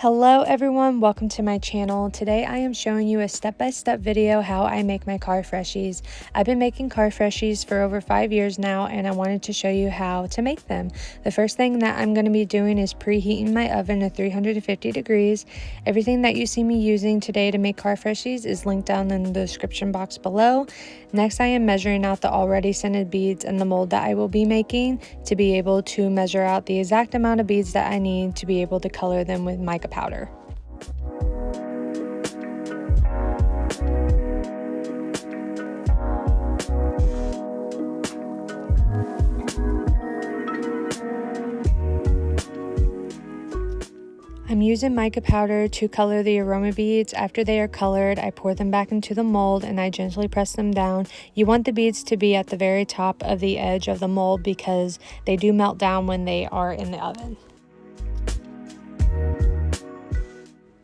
Hello everyone, welcome to my channel. Today I am showing you a step-by-step video how I make my car freshies. I've been making car freshies for over 5 years now and I wanted to show you how to make them. The first thing that I'm going to be doing is preheating my oven to 350 degrees. Everything that you see me using today to make car freshies is linked down in the description box below. Next I am measuring out the already scented beads and the mold that I will be making to be able to measure out the exact amount of beads that I need to be able to color them with mica powder. I'm using mica powder to color the aroma beads. After they are colored, I pour them back into the mold and I gently press them down. You want the beads to be at the very top of the edge of the mold because they do melt down when they are in the oven.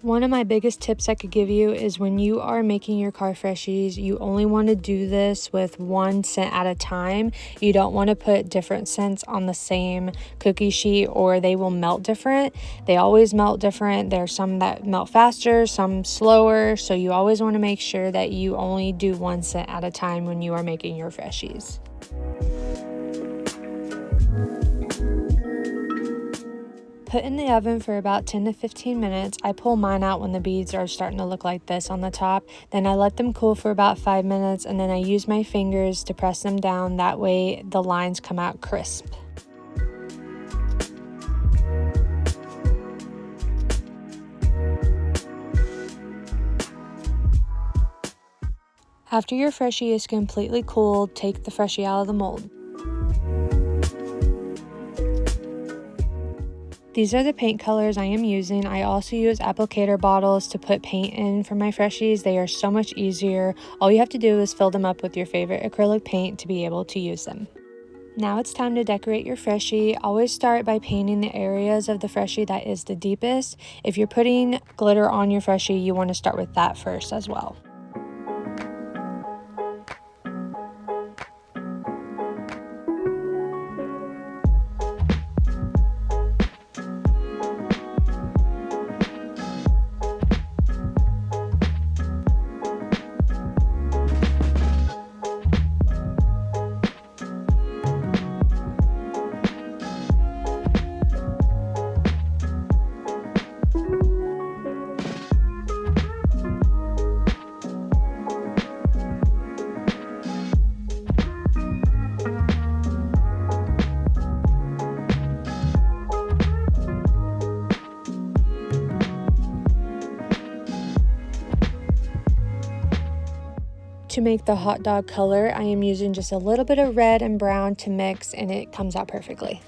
One of my biggest tips I could give you is when you are making your car freshies, you only want to do this with one scent at a time. You don't want to put different scents on the same cookie sheet or they will melt different. They always melt different. There are some that melt faster, some slower. So you always want to make sure that you only do one scent at a time when you are making your freshies. Put in the oven for about 10 to 15 minutes. I pull mine out when the beads are starting to look like this on the top. Then I let them cool for about 5 minutes and then I use my fingers to press them down. That way the lines come out crisp. After your Freshie is completely cooled, take the Freshie out of the mold. These are the paint colors I am using. I also use applicator bottles to put paint in for my freshies. They are so much easier. All you have to do is fill them up with your favorite acrylic paint to be able to use them. Now it's time to decorate your Freshie. Always start by painting the areas of the Freshie that is the deepest. If you're putting glitter on your Freshie, you want to start with that first as well. To make the hot dog color, I am using just a little bit of red and brown to mix and it comes out perfectly.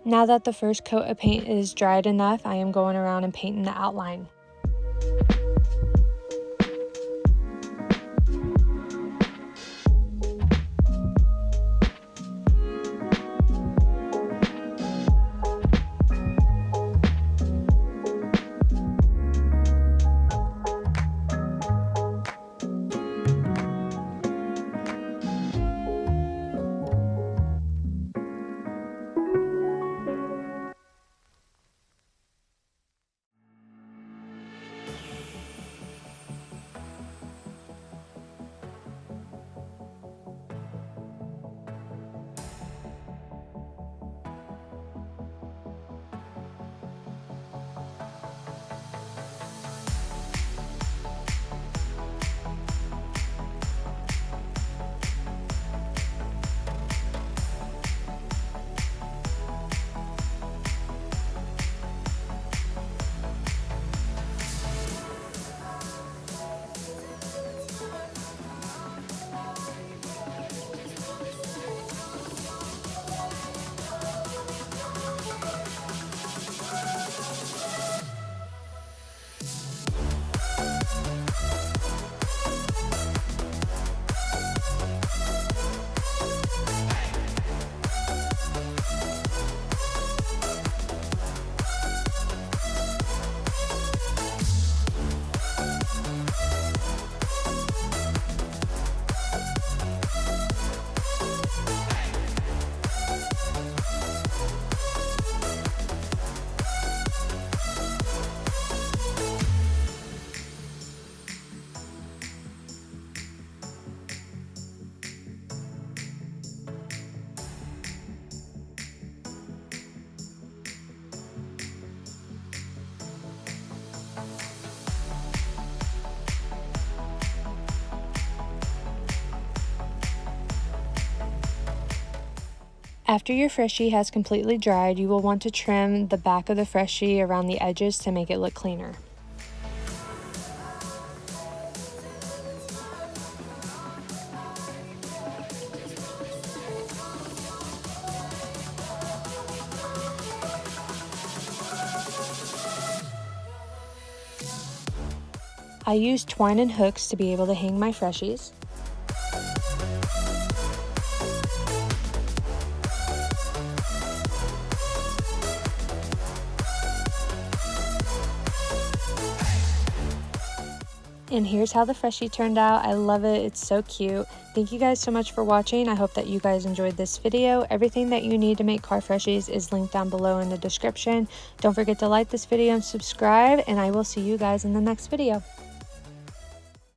Now that the first coat of paint is dried enough, I am going around and painting the outline. After your Freshie has completely dried, you will want to trim the back of the Freshie around the edges to make it look cleaner. I use twine and hooks to be able to hang my Freshies. And here's how the Freshie turned out. I love it. It's so cute. Thank you guys so much for watching. I hope that you guys enjoyed this video. Everything that you need to make car Freshies is linked down below in the description. Don't forget to like this video and subscribe, and I will see you guys in the next video.